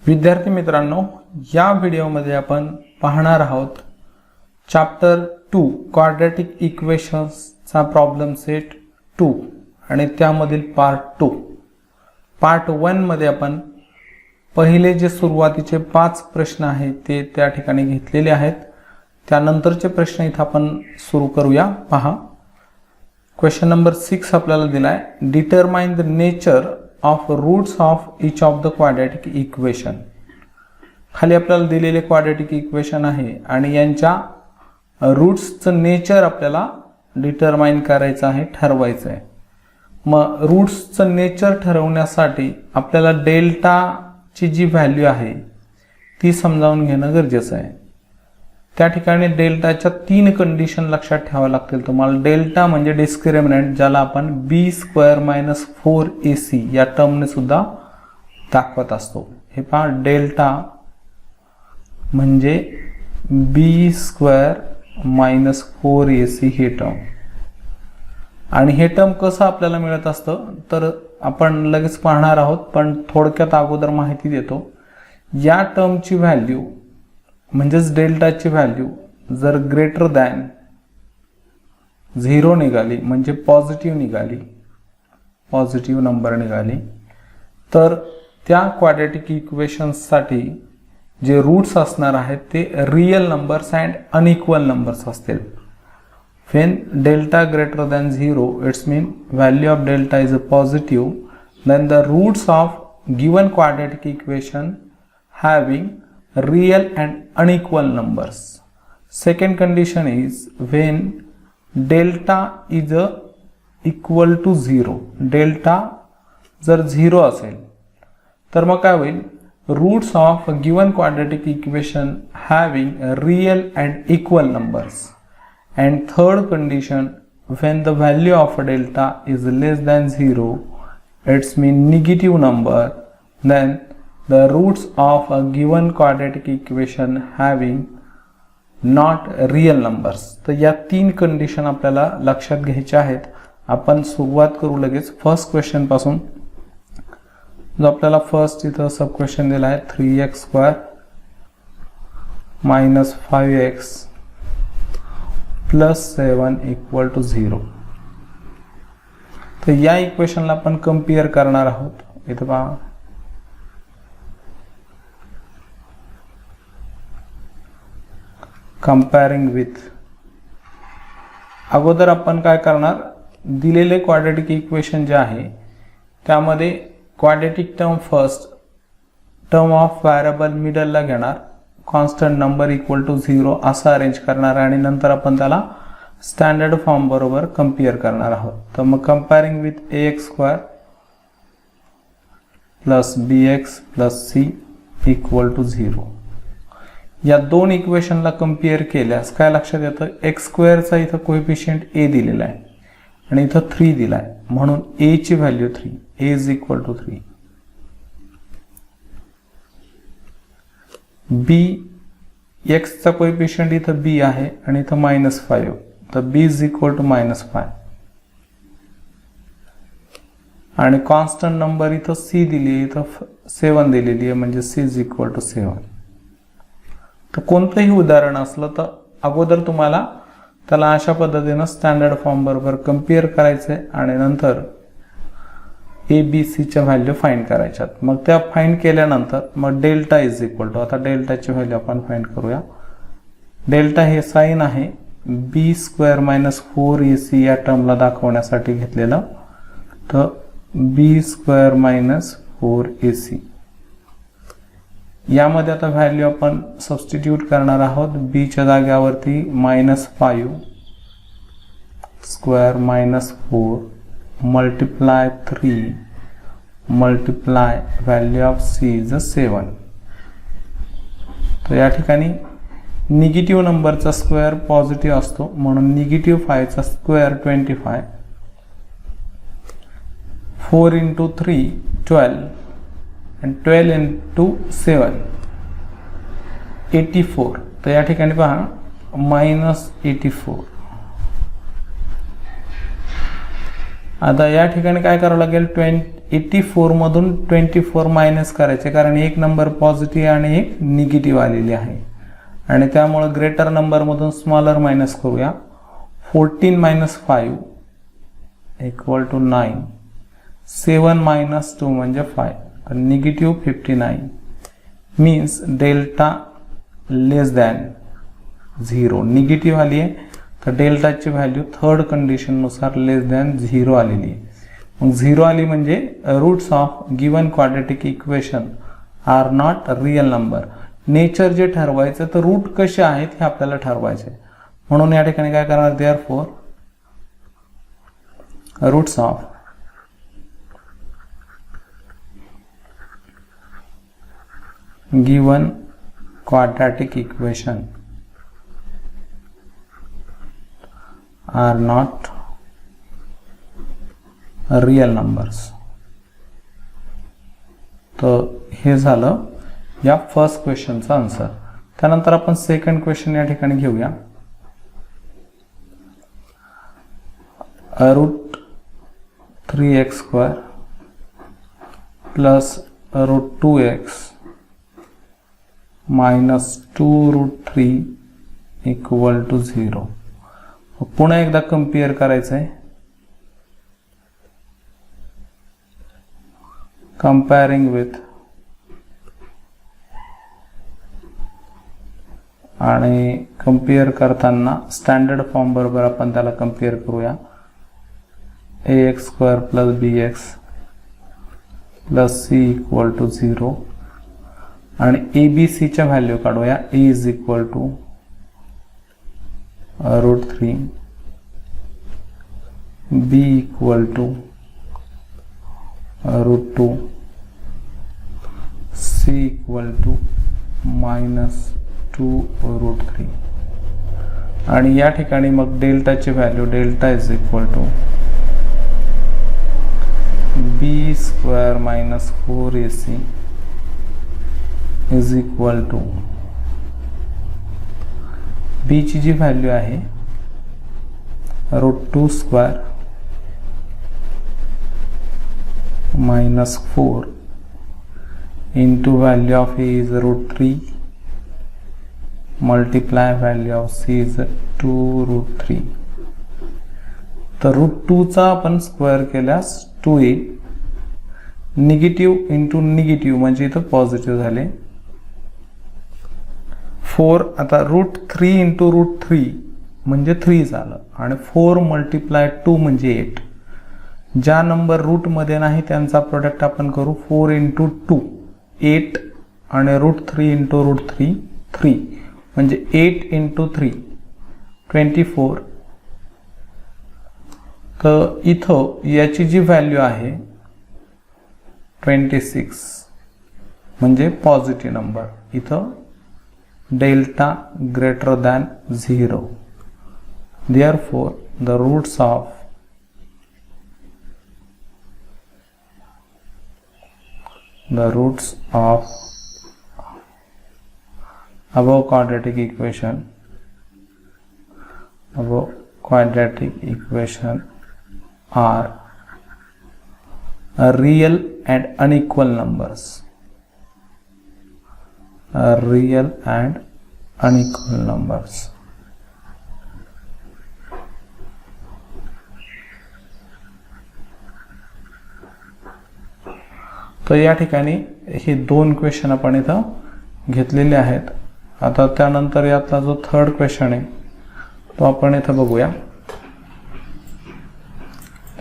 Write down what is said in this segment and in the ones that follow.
विद्यार्थी मित्रांनो, या व्हिडिओमध्ये आपण पाहणार आहोत चॅप्टर 2 क्वाड्रॅटिक इक्वेशन्सचा प्रॉब्लेम सेट 2 आणि त्यामधील पार्ट 2. पार्ट 1 मध्ये आपण पहिले जे सुरुवातीचे 5 प्रश्न आहेत ते त्या ठिकाणी घेतलेले आहेत. त्यानंतरचे प्रश्न इथे आपण सुरू करूया. पहा, क्वेश्चन नंबर 6 आपल्याला दिलाय. Determine the nature of roots of each of the quadratic equation. खाली आपल्याला दिलेले क्वाड्रॅटिक इक्वेशन आहे आणि यांच्या रूट्सचं नेचर आपल्याला डिटरमाइन करायचं आहे, ठरवायचं आहे. मग रूट्सचं नेचर ठरवण्यासाठी आपल्याला डेल्टाची जी व्हॅल्यू आहे ती समजावून घेणं गरजेचं आहे. त्या ठिकाणी डेल्टाच्या 3 कंडिशन लक्षात ठेवाव्या लागतील तुम्हाला. डेल्टा म्हणजे डिस्क्रिमिनंट, ज्याला आपण b² - 4ac या टर्मने सुद्धा दाखवत असतो. हे पहा, डेल्टा म्हणजे b² - 4ac हे टर्म. आणि हे टर्म कसं आपल्याला मिळत असतं तर आपण लगेच पाहणार आहोत, पण थोडक्यात अगोदर माहिती देतो. या टर्मची व्हॅल्यू म्हणजेच डेल्टाची व्हॅल्यू जर ग्रेटर दॅन 0 निघाली, म्हणजे पॉझिटिव्ह निघाली, पॉझिटिव्ह नंबर निघाली, तर त्या क्वाड्रॅटिक इक्वेशन्ससाठी जे रूट्स असणार आहेत ते real numbers and unequal numbers असतील. When delta greater than 0, it's mean value of delta is a positive, then the roots of given quadratic equation having real and unequal numbers. Second condition is when delta is equal to 0. delta जर 0 असेल तर मग काय होईल, roots of given quadratic equation having real and equal numbers. And third condition, when the value of delta is less than 0, it's mean negative number, then the roots of a given quadratic equation having not real numbers. तर या 3 condition आपल्याला लक्षात घ्यायच्या आहेत. आपण सुरुवात करू लगेच फर्स्ट क्वेश्चन पासून. जो आपल्याला फर्स्ट इथं सब क्वेश्चन दिला आहे 3x² - 5x + 7 = 0. तर या इक्वेशनला आपण कम्पेअर करणार आहोत. इथं पहा, कंपेअरिंग विथ. अगोदर आपण काय करणार, दिलेले क्वाड्रॅटिक इक्वेशन जे आहे त्यामध्ये quadratic term first, term of variable मिडलला घेणार, कॉन्स्टंट नंबर इक्वल टू 0 असं अरेंज करणार आणि नंतर आपण त्याला स्टँडर्ड फॉर्म बरोबर कम्पेअर करणार आहोत. तर मग कंपेअरिंग विथ ax² + bx + c = 0. या 2 इक्वेशनला कम्पेअर केल्यास काय लक्षात येतं, x² चा इथं कोएफिशियंट a दिलेला आहे आणि इथं 3 दिला आहे, म्हणून a ची व्हॅल्यू 3, a = 3. x चा कोएफिशियंट इथं b आहे आणि इथं -5, तर b = -5. आणि कॉन्स्टंट नंबर इथं c दिली आहे, इथं 7 दिलेली आहे, म्हणजे c = 7. तर कोणतंही उदाहरण असलं तर अगोदर तुम्हाला त्याला अशा पद्धतीनं स्टँडर्ड फॉर्म बरोबर कम्पेअर करायचंय आणि नंतर ABCच्या व्हॅल्यू फाइंड करायच्यात. मग त्या फाइंड केल्यानंतर मग डेल्टा = आता डेल्टाची व्हॅल्यू आपण फाइंड करूया. डेल्टा हे साइन आहे b² - 4ac या टर्मला दाखवण्यासाठी घेतलेलं. तर b² - 4ac यामध्ये आता व्हॅल्यू आपण सबस्टिट्यूट करणार आहोत. b च्या जाग्यावरती -5² - 4 × 3 × व्हॅल्यू ऑफ c इज 7. तर या ठिकाणी निगेटिव्ह नंबरचा स्क्वेअर पॉझिटिव्ह असतो, म्हणून -5 चा स्क्वेअर 25, 4 × 3 12 and 12 × 7 84. तर या ठिकाणी पहा -84. आता या ठिकाणी काय करावं लागेल, 84 मधून 24 मायनस करायचे, कारण एक नंबर पॉझिटिव्ह आणि एक निगेटिव्ह आलेली आहे आणि त्यामुळे ग्रेटर नंबर मधून स्मॉलर मायनस करूया. 14 मायनस 5 इक्वल टू 9. 7 मायनस 2 म्हणजे 5. निगेटिव्ह 59 मीन्स डेल्टा लेस दॅन 0. निगेटिव्ह आली आहे तर डेल्टाची व्हॅल्यू थर्ड कंडिशन नुसार लेस दॅन 0 आलेली आहे. मग 0 आली म्हणजे roots of given quadratic equation are not real number. Nature जे ठरवायचं तर रूट कसे आहेत हे आपल्याला ठरवायचे, म्हणून या ठिकाणी काय करणार, therefore roots of given quadratic equation are not real numbers. तर हे झालं या फर्स्ट क्वेश्चनचा आन्सर. त्यानंतर आपण सेकंड क्वेश्चन या ठिकाणी घेऊया. Root 3x² plus root 2x minus 2 root 3 equal to 0. पुन्हा एकदा कम्पेअर करायचं आहे. कंपेअरिंग विथ आणि कम्पेअर करताना स्टँडर्ड फॉर्म बरोबर आपण त्याला कम्पेअर करूया. ax² plus bx plus c equal to 0 आणि abc च्या व्हॅल्यू काढूया. a is equal to root 3, b equal to root 2, c equal to minus 2 root 3 आणि या ठिकाणी मग डेल्टाची value delta is equal to b² minus 4ac is equal to b ची जी व्हॅल्यू आहे root 2² minus 4 into value of a is root 3 multiply value of c is 2 root 3. तर route 2 चा आपण स्क्वेअर केल्यास 2 येईल. निगेटिव्ह इंटू निगेटिव्ह म्हणजे इथं पॉझिटिव्ह झाले. 4 आता रूट 3 इंटू रूट 3 म्हणजे 3 झालं आणि 4 मल्टिप्लाय 2 म्हणजे 8. ज्या नंबर रूट मध्ये नाही त्यांचा प्रोडक्ट आपण करू. 4 इंटू 2 8 आणि रूट 3 इंटू रूट 3 3 म्हणजे 8 इंटू 3 24. तर इथं याची जी व्हॅल्यू आहे 26 म्हणजे पॉझिटिव्ह नंबर. इथं delta greater than 0. Therefore the roots of above quadratic equation are real and unequal numbers. Real and unequal numbers. तर या ठिकाणी हे दोन क्वेश्चन आपण इथं घेतलेले आहेत. आता त्यानंतर यातला जो थर्ड क्वेश्चन आहे तो आपण इथं बघूया.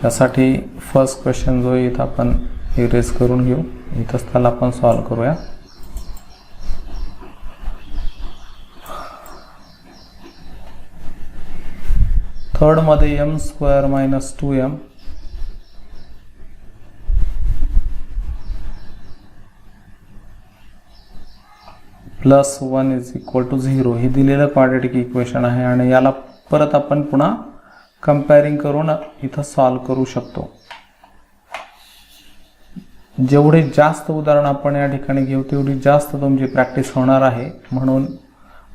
त्यासाठी फर्स्ट क्वेश्चन जो आहे इथं आपण इरेज करून घेऊ. इथंच त्याला आपण सॉल्व्ह करूया. थर्ड मध्ये m² minus 2m plus 1 is equal to 0 हे दिलेलं क्वाड्रॅटिक इक्वेशन आहे आणि याला परत आपण पुन्हा कंपेअरिंग करून इथं सॉल्व्ह करू शकतो. जेवढे जास्त उदाहरण आपण या ठिकाणी घेऊ तेवढी जास्त तुमची प्रॅक्टिस होणार आहे. म्हणून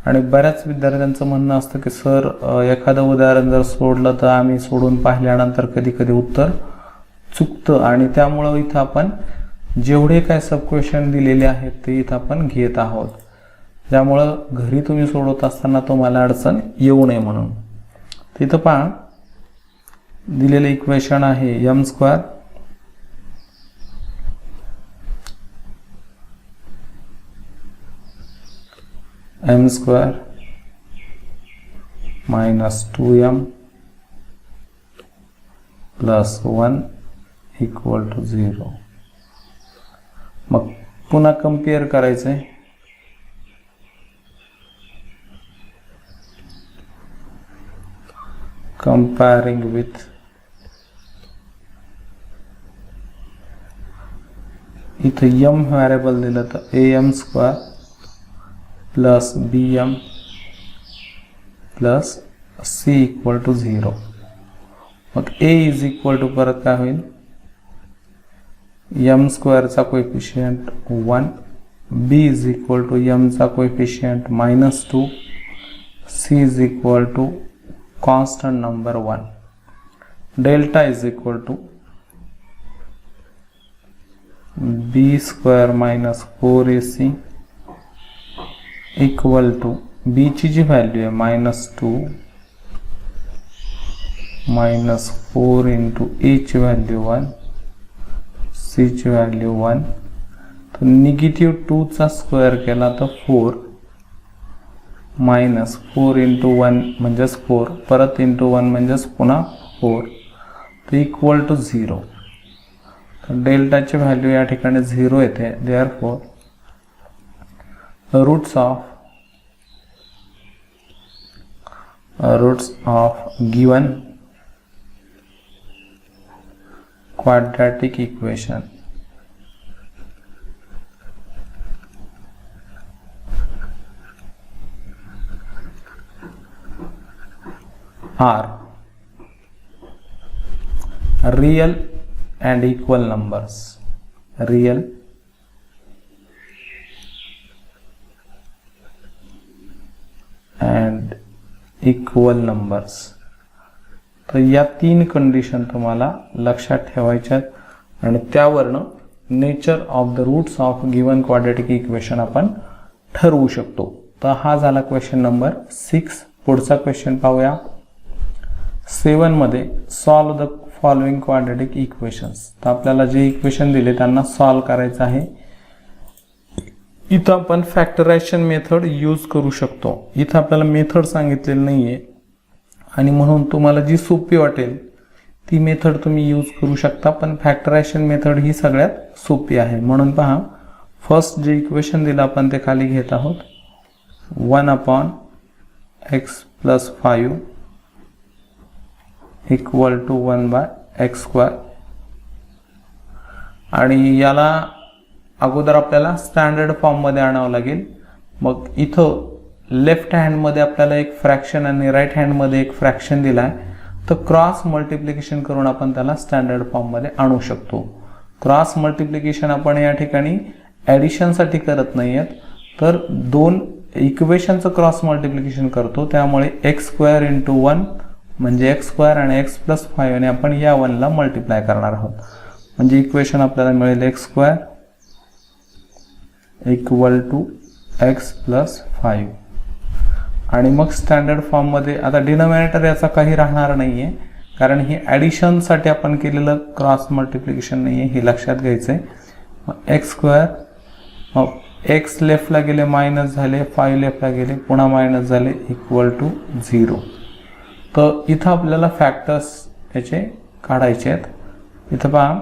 आणि बऱ्याच विद्यार्थ्यांचं म्हणणं असतं की सर एखादं उदाहरण जर सोडलं तर आम्ही सोडून पाहिल्यानंतर कधी कधी उत्तर चुकतं आणि त्यामुळं इथं आपण जेवढे काय सब क्वेश्चन दिलेले आहेत ते इथं आपण घेत आहोत, ज्यामुळं घरी तुम्ही सोडवत असताना तुम्हाला अडचण येऊ नये म्हणून. तिथं पहा दिलेलं इक्वेशन आहे m square minus 2m plus 1 equal to 0. मग पुन्हा कम्पेअर करायचंय. कंपेअरिंग विथ इथं m व्हेरिएबल दिलं तर am square plus bm plus c equal to 0. मग a इज इक्वल टू परत काय होईल, m स्क्वेअरचा coefficient 1, b is equal to m चा coefficient -2, c is equal to constant number 1, delta is equal to b square minus 4ac equal to b ची जी value आहे -2 minus 4 into a ची value 1, c ची value 1. तर negative 2 चा square केला तर 4 मायनस 4 इंटू 1 म्हणजेच 4, परत इंटू 1 म्हणजेच पुन्हा 4, तर इक्वल टू 0. तर डेल्टाची व्हॅल्यू या ठिकाणी 0 येते. Therefore roots of given quadratic equation are real and equal numbers. Real and equal numbers. तर या 3 कंडिशन तुम्हाला लक्षात ठेवायच्यात आणि त्यावरनं nature of the roots of given quadratic equation आपण ठरवू शकतो. तर हा झाला क्वेश्चन नंबर 6. पुढचा क्वेश्चन पाहूया. 7 मध्ये solve the following quadratic equations. तर आपल्याला जे इक्वेशन दिले त्यांना सॉल्व करायचं आहे. इथं आपण फॅक्टरायझेशन मेथड यूज करू शकतो. इथं आपल्याला मेथड सांगितलेली नाहीये आणि म्हणून तुम्हाला जी सोपी वाटेल ती मेथड तुम्ही यूज करू शकता, पण फॅक्टरायझेशन मेथड ही सगळ्यात सोपी आहे. म्हणून पहा, फर्स्ट जे इक्वेशन दिलं आपण ते खाली घेत आहोत. 1/x + 5 equal to 1/x². आणि याला अगोदर आपल्याला स्टँडर्ड फॉर्म मध्ये आणावं लागेल. मग इथं लेफ्ट हँड मध्ये आपल्याला एक फ्रॅक्शन आणि राईट हँड मध्ये एक फ्रॅक्शन दिलाय, तर क्रॉस मल्टिप्लिकेशन करून आपण त्याला स्टँडर्ड फॉर्म मध्ये आणू शकतो. क्रॉस मल्टिप्लिकेशन आपण या ठिकाणी ऍडिशन साठी करत नाहीयेत, तर 2 इक्वेशनचं क्रॉस मल्टिप्लिकेशन करतो. त्यामुळे x² × 1 म्हणजे x² आणि x + 5 ने आपण या 1 ला मल्टिप्लाय करणार आहोत. म्हणजे इक्वेशन आपल्याला मिळेल x² इक्वल टू x + 5. आणि मग स्टँडर्ड फॉर्म मध्ये आता डिनोमिनेटर याचा काही राहणार नाहीये, कारण हे ऍडिशन साठी आपण केलेलं क्रॉस मल्टिप्लिकेशन नाहीये, हे लक्षात घ्यायचंय. x², मग x लेफ्टला गेले मायनस झाले, 5 लेफ्टला गेले पुन्हा मायनस झाले, इक्वल टू 0. तर इथं आपल्याला फॅक्टर्स याचे काढायचे आहेत. इथं पहा,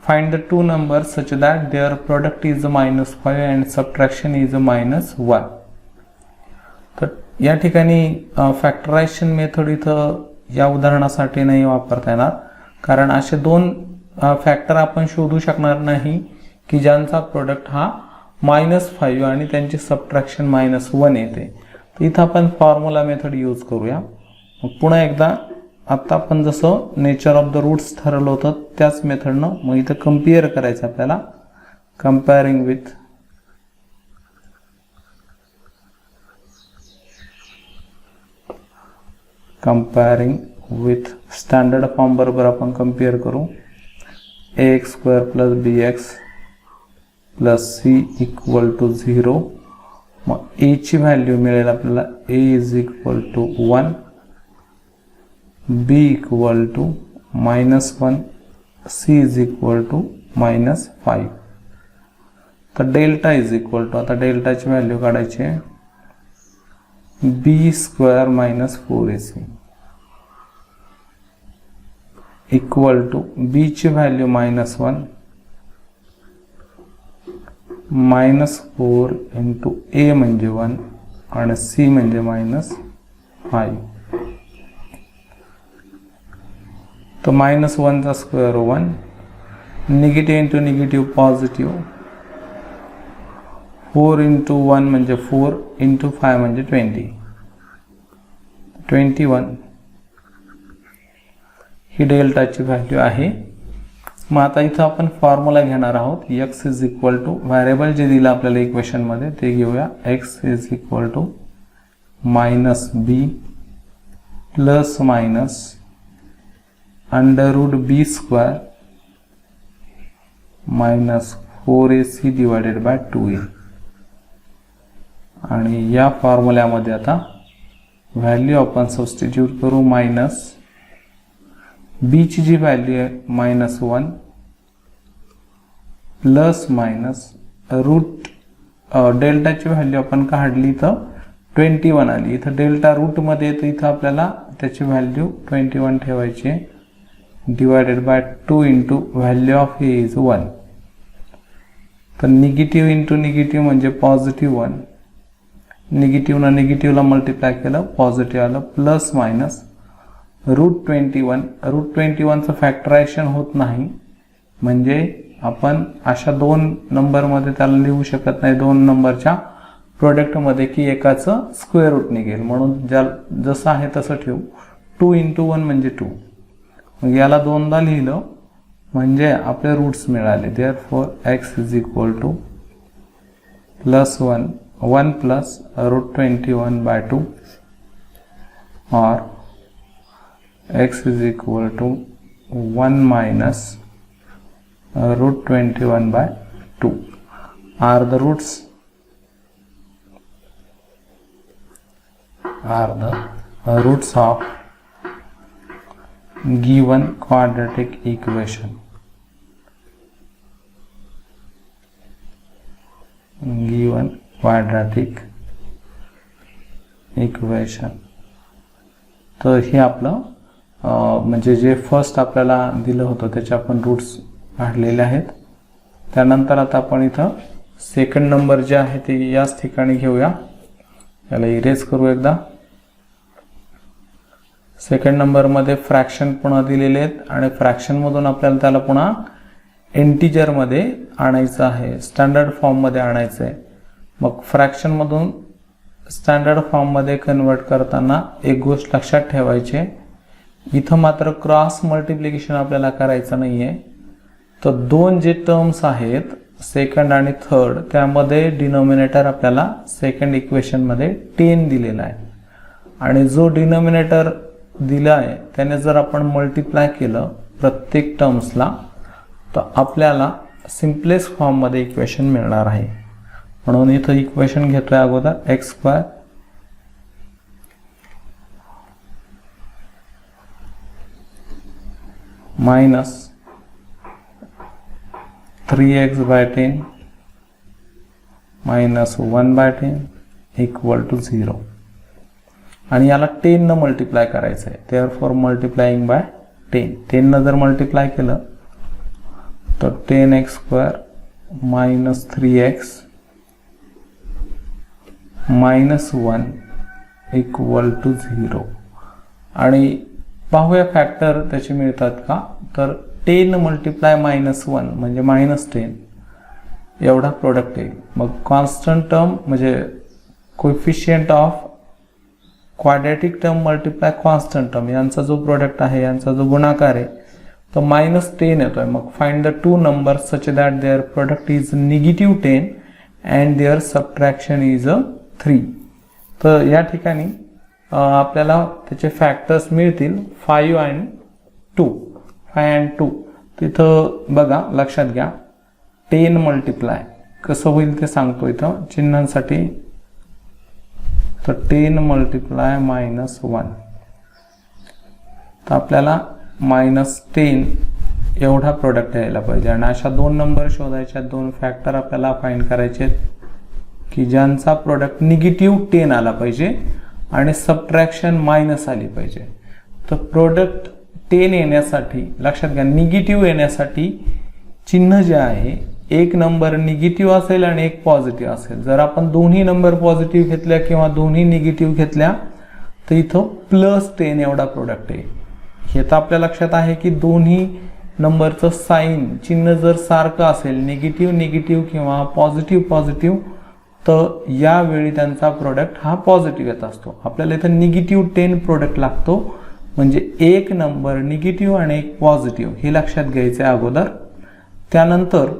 find the two numbers such that their product is -5 and subtraction is -1. तर या ठिकाणी फॅक्टरायझेशन मेथड इथं या उदाहरणासाठी नाही वापरता येणार, कारण असे 2 फॅक्टर आपण शोधू शकणार नाही की ज्यांचा प्रोडक्ट हा -5 आणि त्यांची सबट्रॅक्शन -1 येते. तर इथं आपण फॉर्म्युला मेथड यूज करूया. मग पुन्हा एकदा आता आपण जसं नेचर ऑफ द रूट्स ठरवलं होतं त्याच मेथडनं मग इथं कम्पेअर करायचं आपल्याला. कंपेअरिंग विथ स्टँडर्ड फॉर्म बरोबर आपण कम्पेअर करू. ax square plus bx plus c equal to 0. मग a ची व्हॅल्यू मिळेल आपल्याला a is equal to 1, b equal to -1, c is equal to -5. तर डेल्टा इज इक्वल टू, आता डेल्टाची व्हॅल्यू काढायची आहे, b square minus 4ac equal to b ची value -1 -4 into a म्हणजे 1 आणि c म्हणजे -5. तो -1 चा square 1, negative into negative positive, 4 into 1 म्हणजे 4 इंटू 5 म्हणजे 21. ही डेल्टाची व्हॅल्यू आहे. मग आता इथं आपण फॉर्म्युला घेणार आहोत. x is equal to variable जे दिलं आपल्याला इक्वेशन मध्ये ते घेऊया. x is equal to -b plus minus √b square minus 4ac divided by 2a. आणि या फॉर्म्युल्यामध्ये आता व्हॅल्यू आपण सबस्टिट्यूट करू. मायनस b ची जी व्हॅल्यू आहे -1 प्लस मायनस रूट डेल्टाची व्हॅल्यू आपण काढली तर 21 आली. इथं डेल्टा रूट मध्ये तर इथं आपल्याला त्याची व्हॅल्यू 21 ठेवायची आहे, divided by 2 into value of a is 1. तर निगेटिव्ह इंटू निगेटिव्ह म्हणजे पॉझिटिव्ह 1, निगेटिव्हला निगेटिव्हला मल्टिप्लाय केलं पॉझिटिव्ह आलं, प्लस मायनस √21. √21चं फॅक्टरायझेशन होत नाही, म्हणजे आपण अशा दोन नंबरमध्ये त्याला लिहू शकत नाही, दोन नंबरच्या प्रोडक्टमध्ये की एकाचं स्क्वेअर रूट निघेल, म्हणून जसं आहे तसं ठेवू. 2 इंटू 1 म्हणजे 2. मग याला दोनदा लिहिलं म्हणजे आपले रूट्स मिळाले. Therefore x is equal to +1 1 plus √21/2 or x is equal to 1 minus √21/2 are the roots of given quadratic equation. तर हे आपलं म्हणजे जे फर्स्ट आपल्याला दिलं होतं त्याचे आपण रूट्स काढलेले आहेत. त्यानंतर आता आपण इथं सेकंड नंबर जे आहे ते याच ठिकाणी घेऊया. याला इरेज करू एकदा. सेकंड नंबरमध्ये फ्रॅक्शन पुन्हा दिलेले आहेत आणि फ्रॅक्शनमधून आपल्याला त्याला पुन्हा इंटिजरमध्ये आणायचं आहे, स्टँडर्ड फॉर्ममध्ये आणायचं आहे. मग फ्रॅक्शनमधून स्टँडर्ड फॉर्ममध्ये कन्वर्ट करताना एक गोष्ट लक्षात ठेवायची आहे, इथं मात्र क्रॉस मल्टिप्लिकेशन आपल्याला करायचं नाही आहे. तर दोन जे टर्म्स आहेत सेकंड आणि थर्ड त्यामध्ये डिनोमिनेटर आपल्याला सेकंड इक्वेशनमध्ये 10 दिलेला आहे आणि जो डिनोमिनेटर दिला आहे त्याने जर आपण मल्टिप्लाय केलं प्रत्येक टर्म्सला तर आपल्याला सिम्पलेस्ट फॉर्ममध्ये इक्वेशन मिळणार आहे. म्हणून इथं इक्वेशन घेतोय अगोदर x² minus 3x/10 minus 1/10 equal to 0 आणि याला 10 न मल्टिप्लाय करायचं आहे. Therefore multiplying bye 10. 10 न जर मल्टिप्लाय केलं तर 10x² minus 3x minus 1 equal to 0. आणि पाहूया फॅक्टर त्याचे मिळतात का. तर 10 मल्टिप्लाय -1 म्हणजे -10 एवढा प्रोडक्ट येईल. मग कॉन्स्टंट टर्म म्हणजे coefficient of quadratic term multiply constant term यांचा जो प्रोडक्ट आहे यांचा जो गुणाकार आहे तो -10 येतोय. मग find the two numbers such that their product is -10 and their subtraction is 3. तर या ठिकाणी आपल्याला त्याचे फॅक्टर्स मिळतील 5 and 2. तिथं बघा लक्षात घ्या 10 मल्टिप्लाय कसं होईल ते सांगतो इथं चिन्हांसाठी. तर 10 मल्टिप्लाय -1 तर आपल्याला -10 एवढा प्रोडक्ट यायला पाहिजे. आणि अशा 2 नंबर शोधायच्या, 2 फॅक्टर आपल्याला फाइंड करायचे की ज्यांचा प्रोडक्ट निगेटिव्ह 10 आला पाहिजे आणि सबट्रॅक्शन मायनस आली पाहिजे. तर प्रोडक्ट 10 येण्यासाठी लक्षात घ्या निगेटिव्ह येण्यासाठी चिन्ह जे आहे एक नंबर निगेटिव्ह असेल आणि एक पॉझिटिव्ह असेल. जर आपण दोन्ही नंबर पॉझिटिव्ह घेतल्या किंवा दोन्ही निगेटिव्ह घेतल्या तर इथं +10 एवढा प्रोडक्ट आहे. हे तर आपल्या लक्षात आहे की दोन्ही नंबरचं साईन चिन्ह जर सारखं असेल निगेटिव्ह किंवा पॉझिटिव्ह तर यावेळी त्यांचा प्रोडक्ट हा पॉझिटिव्ह येत असतो. आपल्याला इथं -10 प्रोडक्ट लागतो म्हणजे एक नंबर निगेटिव्ह आणि एक पॉझिटिव्ह हे लक्षात घ्यायचं आहे अगोदर. त्यानंतर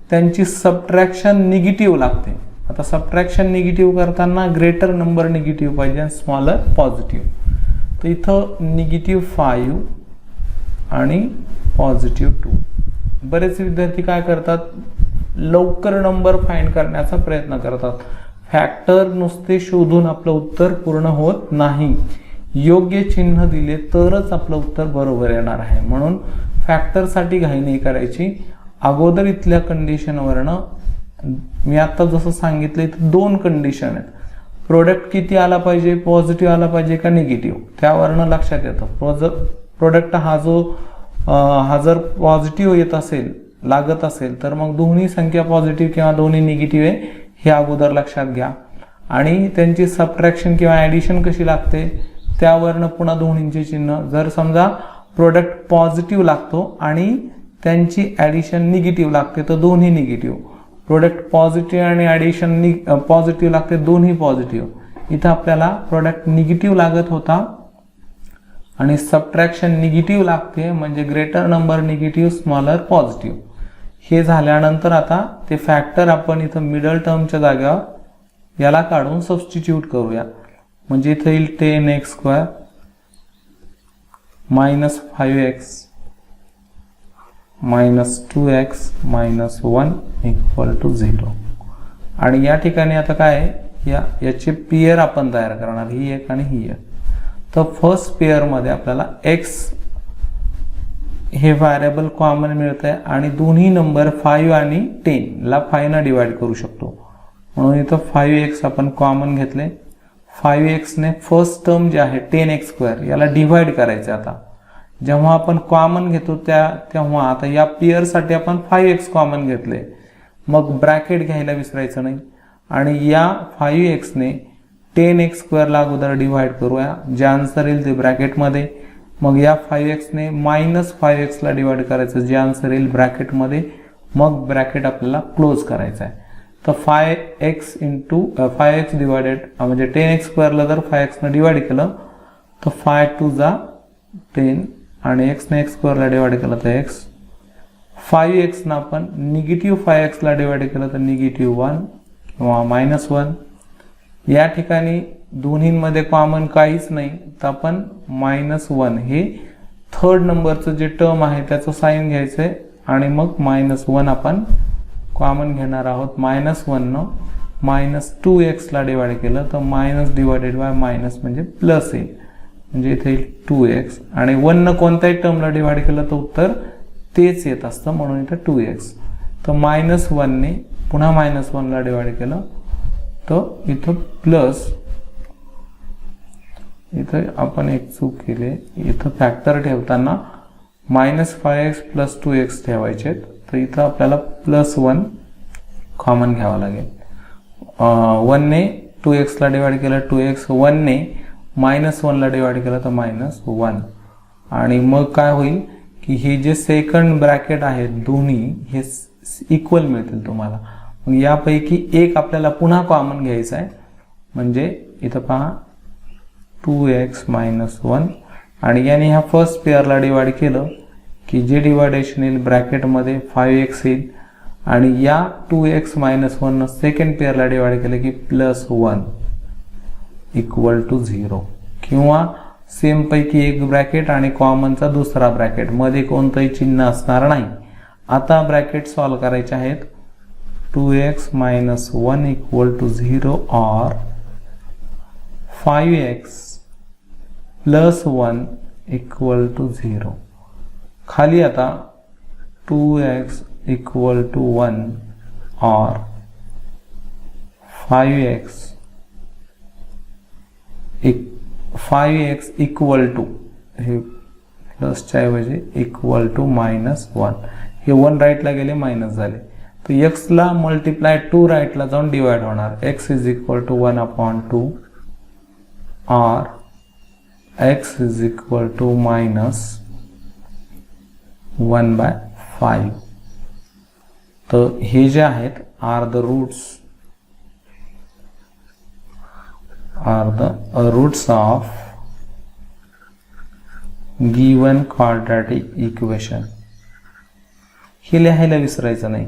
त्यांची सबट्रॅक्शन निगेटिव्ह लागते. आता सबट्रॅक्शन निगेटिव्ह करताना ग्रेटर नंबर निगेटिव्ह पाहिजे आणि स्मॉलर पॉझिटिव्ह. तर इथं -5 आणि +2. बरेच विद्यार्थी काय करतात लवकर नंबर फाइंड करण्याचा प्रयत्न करतात. फॅक्टर नुसते शोधून आपलं उत्तर पूर्ण होत नाही. योग्य चिन्ह दिले तरच आपलं उत्तर बरोबर येणार आहे. म्हणून फॅक्टरसाठी घाई नाही करायची. अगोदर इथल्या कंडिशनवरनं मी आता जसं सांगितलं इथं 2 कंडिशन आहेत. प्रोडक्ट किती आला पाहिजे, पॉझिटिव्ह आला पाहिजे का निगेटिव्ह, त्यावरनं लक्षात येतं. प्रोडक्ट हा जर पॉझिटिव्ह येत असेल लागत असेल तर मग दोन्ही संख्या पॉझिटिव्ह किंवा दोन्ही निगेटिव्ह आहे हे अगोदर लक्षात घ्या. आणि त्यांची सबट्रॅक्शन किंवा ॲडिशन कशी लागते त्यावरनं पुन्हा दोन्हींचे चिन्ह. जर समजा प्रोडक्ट पॉझिटिव्ह लागतो आणि त्यांची ॲडिशन निगेटिव्ह लागते तर दोन्ही निगेटिव्ह. प्रोडक्ट पॉझिटिव्ह आणि ॲडिशन पॉझिटिव्ह लागते दोन्ही पॉझिटिव्ह. इथं आपल्याला प्रोडक्ट निगेटिव्ह लागत होता आणि सबट्रॅक्शन निगेटिव्ह लागते म्हणजे greater number negative smaller positive. हे झाल्यानंतर आता ते फॅक्टर आपण इथं मिडल टर्मच्या जागेवर याला काढून सबस्टिट्यूट करूया. म्हणजे इथं येईल 10x² -5x -2x -1 = 0. आणि या ठिकाणी आता काय याचे पेयर आपण तयार करणार ही एक आणि ही एक. तर फर्स्ट पेअरमध्ये आपल्याला x हे व्हेरिएबल कॉमन मिळतंय आणि दोन्ही नंबर 5 आणि 10 ला 5 ने डिवाइड करू शकतो. म्हणून इथं 5x आपण कॉमन घेतले. 5x ने फर्स्ट टर्म जे आहे 10x² याला डिवाइड करायचं. आता जेव्हा आपण कॉमन घेतो तेव्हा आता या पेअरसाठी आपण 5x कॉमन घेतले. मग ब्रॅकेट घ्यायला विसरायचं नाही आणि या 5x ने 10x² ला अगोदर डिवाइड करूया. जे आन्सर येईल ते ब्रॅकेटमध्ये. मग या 5x ने -5x ला डिवाइड करायचं जे आन्सर येईल ब्रॅकेटमध्ये. मग ब्रॅकेट आपल्याला क्लोज करायचं आहे. तर 5x डिवायडेड म्हणजे 10x² ला जर 5x ने डिवाइड केलं तर 5 2 जा 10 आणि x ने x² ला डिवाइड केलं तर x. 5x ना आपण -5x ला डिवाइड केलं तर -1 किंवा -1. या ठिकाणी दोन्हींमध्ये कॉमन काहीच नाही तर आपण -1 हे थर्ड नंबरचं जे टर्म आहे त्याचं साइन घ्यायचंय आणि मग -1 आपण कॉमन घेणार आहोत. -1 न -2x ला डिवाइड केलं तर -/- म्हणजे प्लस येईल म्हणजे इथे येईल 2x आणि 1 न कोणत्याही टर्मला डिवाइड केलं तर उत्तर तेच येत असतं म्हणून इथं 2x. तर -1 ने पुन्हा -1 ला डिवाइड केलं तर इथं प्लस. इथं आपण एक चूक केली. इथं फॅक्टर ठेवताना -5x + 2x ठेवायचे तर इथं आपल्याला +1 कॉमन घ्यावा लागेल. 1 ने 2x ला डिवाइड केलं 2x. 1 ने -1 ला डिवाइड केलं तर -1 आणि मग काय होईल की हे जे सेकंड ब्रॅकेट आहेत दोन्ही हे इक्वल मिळतील तुम्हाला. मग यापैकी एक आपल्याला पुन्हा कॉमन घ्यायचा आहे म्हणजे इथं पहा 2x - 1 आणि याने ह्या फर्स्ट पेअरला डिवाइड केलं की जे डिवायडेशन येईल ब्रॅकेटमध्ये 5x येईल आणि या 2x - 1 सेकंड पेअरला डिवाइड केलं की +1 = 0 किंवा सेम पैकी एक ब्रॅकेट आणि कॉमनचा दुसरा ब्रॅकेट, मध्ये कोणतंही चिन्ह असणार नाही. आता ब्रॅकेट सॉल्व्ह करायचे आहेत. 2x minus 1 equal to 0 or 5x plus 1 equal to 0. खाली आता 2x equal to 1 or 5x equal to, हे प्लसच्या ऐवजी इक्वल टू -1, हे 1 राईटला गेले मायनस झाले, तर x ला मल्टिप्लाय 2 राईटला जाऊन डिवाइड होणार. x is equal to 1/2 or x is equal to -1/5. तर हे जे आहेत are the roots of given quadratic equation. हे लिहायला विसरायचं नाही,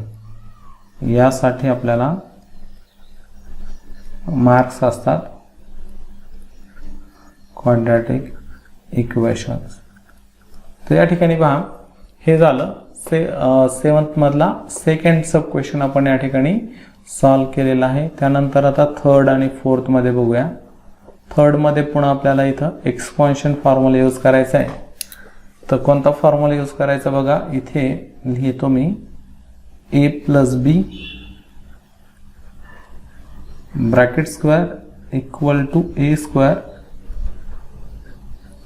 यासाठी आपल्याला मार्क्स असतात. Quadratic equations. तर या ठिकाणी पहा, हे झालं 7th मधला सेकंड सब क्वेश्चन आपण या ठिकाणी सॉल्व्ह केलेला आहे. त्यानंतर आता 3rd आणि 4th मध्ये बघूया. 3rd मध्ये पुन्हा आपल्याला इथं एक्सपान्शन फॉर्म्युला यूज करायचा आहे. तर कोणता फॉर्म्युला यूज करायचा बघा, इथे लिहितो मी a + b bracket square equal to a²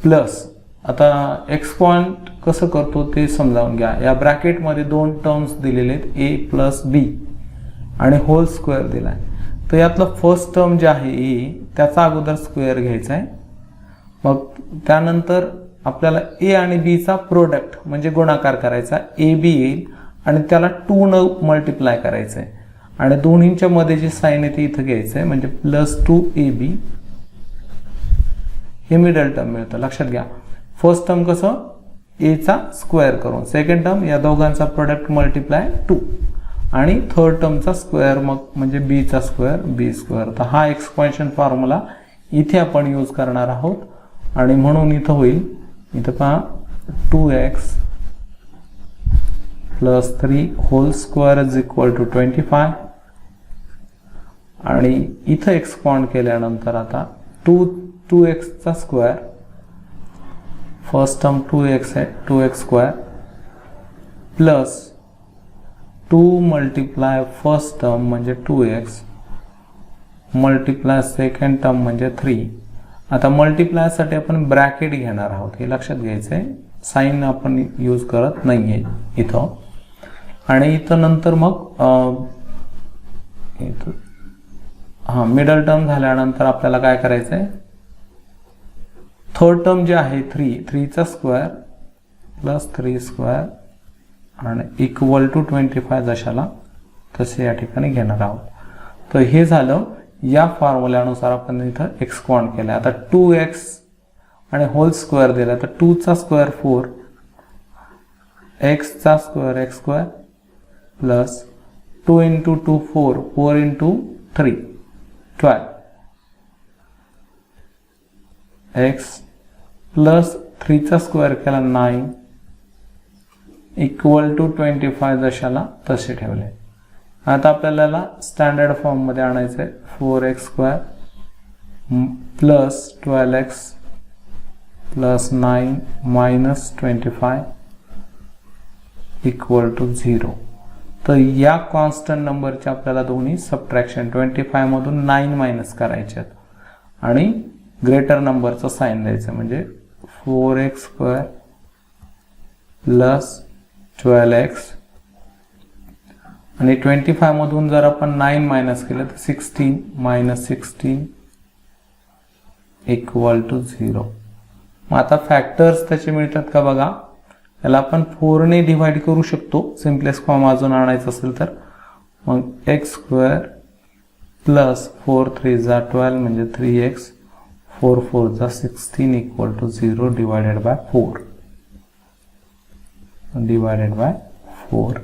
plus, आता एक्सपांड कसं करतो ते समजावून घ्या. या ब्रॅकेटमध्ये 2 टर्म्स दिलेले आहेत, a + b आणि होल स्क्वेअर दिलाय. तर यातलं फर्स्ट टर्म जे आहे a, त्याचा अगोदर स्क्वेअर घ्यायचा आहे. मग त्यानंतर आपल्याला a आणि b चा प्रोडक्ट म्हणजे गुणाकार करायचा, ab येईल आणि त्याला 2 न मल्टिप्लाय करायचं आहे आणि दोन्हींच्या मध्ये जे साइन आहे ते इथं घ्यायचं आहे, म्हणजे +2ab हे मिडल टर्म मिळतं. लक्षात घ्या, फर्स्ट टर्म कसं a चा स्क्वेअर करून, सेकंड टर्म या दोघांचा प्रोडक्ट मल्टिप्लाय 2 आणि थर्ड टर्मचा स्क्वेअर मग म्हणजे b चा स्क्वेअर b². तर हा एक्सपान्शन फॉर्म्युला इथे आपण यूज करणार आहोत आणि म्हणून इथं होईल, इथं पहा 2x + 3 whole square is equal to 25 आणि इथं एक्सपांड केल्यानंतर आता 2x चा स्क्वेअर, फर्स्ट टर्म 2x आहे 2x² plus 2 multiply first term म्हणजे 2x मल्टिप्लाय सेकंड टर्म म्हणजे 3. आता मल्टिप्लायसाठी आपण ब्रॅकेट घेणार आहोत, हे लक्षात घ्यायचं आहे. साइन आपण यूज करत नाहीये इथं. आणि इथं नंतर मग मिडल टर्म झाल्यानंतर आपल्याला काय करायचं आहे, थर्ड टर्म जे आहे 3 चा स्क्वेअर प्लस 3² आणि इक्वल टू 25 जशाला तसे या ठिकाणी घेणार आहोत. तर हे झालं, या फॉर्म्युल्यानुसार आपण इथं एक्सपांड केलं. आता 2x आणि होल स्क्वेअर दिला, तर 2 चा स्क्वेअर 4, x चा square x² plus 2 × 2 4, 4 × 3 12 x plus 3 चा स्क्वेअर केला 9 इक्वल टू 25 जशाला तसे ठेवले. आता आपल्याला स्टँडर्ड फॉर्म मध्ये आणायचं आहे. 4x² plus 12x plus 9 minus 25 equal to 0. तर या कॉन्स्टंट नंबरचे आपल्याला दोन्ही सबट्रॅक्शन 25 मधून 9 मायनस करायचे आहेत आणि ग्रेटर नंबरचं साइन द्यायचं, म्हणजे 4x² प्लस 12x आणि 25 मधून जर आपण 9 मायनस केलं तर 16 मायनस 16 इक्वल टू 0. मग आता फॅक्टर्स त्याचे मिळतात का बघा. याला आपण 4 ने डिवाइड करू शकतो, सिम्पलेस्ट फॉर्म अजून आणायचं असेल तर. मग x² प्लस 4 3 जा 12 म्हणजे 3x 4 4 जा 16 equal to 0 divided by 4 divided by 4.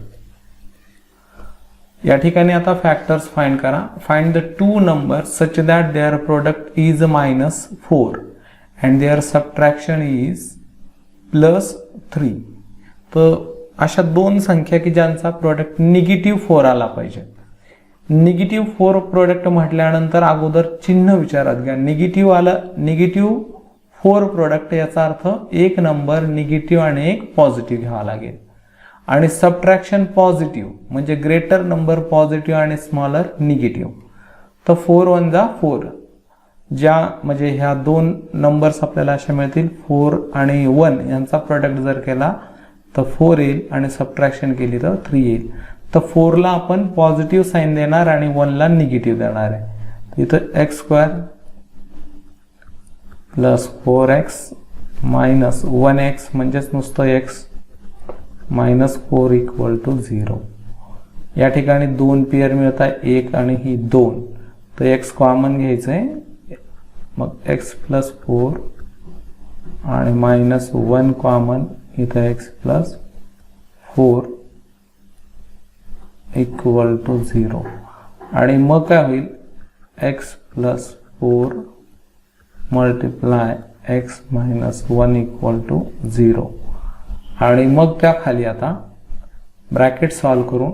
या ठिकाणी आता फॅक्टर्स फाइंड करा. Find the 2 number such that their product is -4 and their subtraction is +3. तर अशा दोन संख्या की ज्यांचा प्रोडक्ट -4 आला पाहिजे. -4 प्रोडक्ट म्हटल्यानंतर अगोदर चिन्ह विचारात घ्या. निगेटिव्ह आलं, -4 प्रोडक्ट याचा अर्थ एक नंबर निगेटिव्ह आणि एक पॉझिटिव्ह घ्यावा लागेल. आणि सबट्रॅक्शन पॉझिटिव्ह म्हणजे ग्रेटर नंबर पॉझिटिव्ह आणि स्मॉलर निगेटिव्ह. तर 4 1 जा 4, ज्या म्हणजे ह्या दोन नंबर्स आपल्याला असे मिळतील 4 आणि 1 यांचा प्रोडक्ट जर केला तर 4 येईल आणि सबट्रॅक्शन केली तर 3 येईल. तर 4 ला आपण पॉझिटिव्ह साईन देणार आणि 1 ला निगेटिव्ह देणार आहे. इथं x² + 4x - 1x म्हणजेच नुसतं x -4 = 0. या ठिकाणी दोन पेअर मिळत आहे, 1 आणि ही 2. तर x कॉमन घ्यायचं आहे. मग x + 4 आणि -1 कॉमन, इथं x + 4 = 0. आणि मग काय होईल, x + 4 × x - 1 = 0. आणि मग त्या खाली आता ब्रॅकेट सॉल्व करून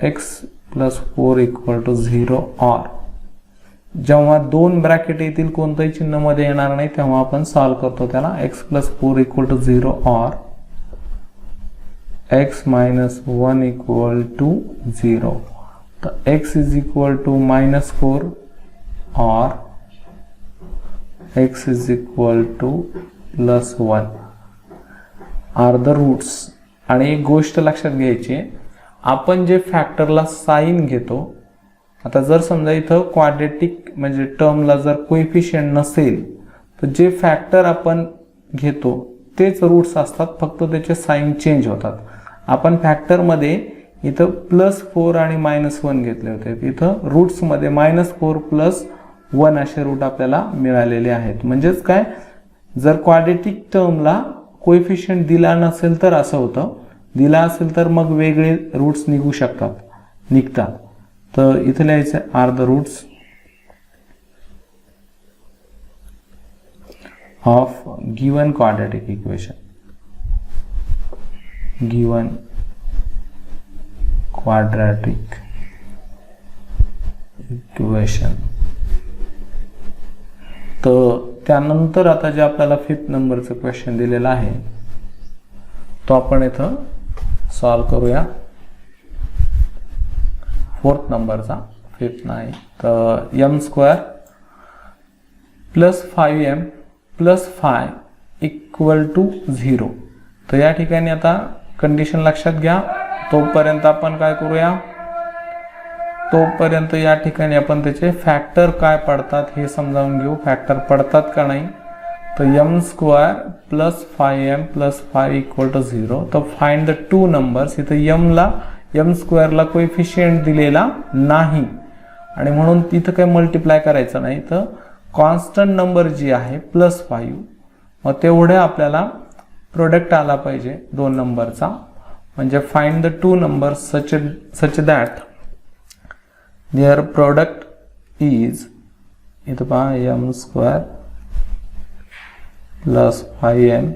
x + 4 = 0 ऑर जेव्हा दोन ब्रॅकेट येतील कोणतंही चिन्ह मध्ये येणार नाही तेव्हा आपण सॉल्व करतो त्याला. x + 4 = 0 or x - 1 = 0. तर x -4 or x +1 are the roots. आणि एक गोष्ट लक्षात घ्यायची आहे, आपण जे फॅक्टरला साईन घेतो, आता जर समजा इथं क्वाड्रेटिक म्हणजे टर्मला जर कोएफिशियंट नसेल तर जे फॅक्टर आपण घेतो तेच रूट्स असतात, फक्त त्याचे साईन चेंज होतात. आपण फॅक्टरमध्ये इथं +4 आणि -1 घेतले होते, इथं रूट्समध्ये -4 + 1 असे रूट आपल्याला मिळालेले आहेत. म्हणजेच काय, जर क्वाड्रेटिक टर्मला कोएफिशियंट दिला नसेल तर असं होतं, दिला असेल तर मग वेगळे रूट्स निघतात. तर इथे लिहायचं are the roots of given quadratic equation. Given quadratic equation. तर त्यानंतर आता जे आपल्याला 5th नंबरचं क्वेश्चन दिलेला आहे तो आपण इथं सॉल्व करूया. 4th नंबरचा, 5th नाही. तर m² + 5m + 5 = 0. तर या ठिकाणी आता कंडिशन लक्षात घ्या. तोपर्यंत आपण काय करूया, तोपर्यंत या ठिकाणी आपण त्याचे फॅक्टर काय पडतात हे समजावून घेऊ. फॅक्टर पडतात का नाही, तर m² + 5m + 5 = 0. तर फाइंड द टू नंबर्स. इथं m² ला कोएफिशियंट दिलेला नाही आणि म्हणून तिथं काही मल्टिप्लाय करायचं नाही. तर कॉन्स्टंट नंबर जी आहे +5, मग तेवढे आपल्याला प्रोडक्ट आला पाहिजे दोन नंबरचा. म्हणजे find the two numbers such that their product is, इथं पहा m² + 5m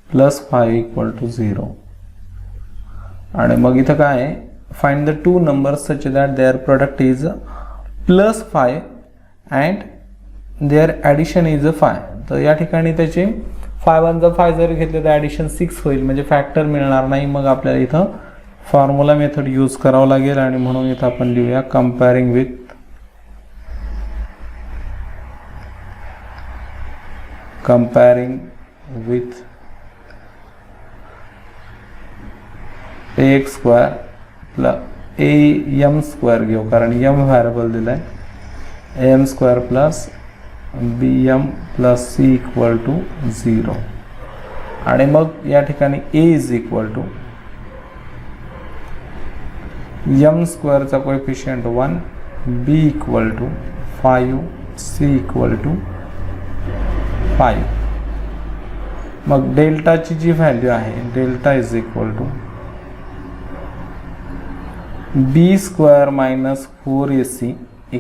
+ 5 = 0. आणि मग इथं काय आहे, find the two numbers such that their product is +5 and their addition is 5. तर या ठिकाणी त्याचे 5 1 5 जर घेतले तर ॲडिशन 6 होईल, म्हणजे फॅक्टर मिळणार नाही. मग आपल्याला इथं फॉर्म्युला मेथड यूज करावं लागेल आणि म्हणून इथं आपण लिहूया कंपेअरिंग विथ ax² + am² घेऊ, कारण m व्हेरिएबल दिलाय. am² + bm + c = 0. आणि मग या ठिकाणी a = m² चा कोएफिशियंट 1, b = 5, c = 5. मग डेल्टाची जी व्हॅल्यू आहे, डेल्टा = b² - 4ac =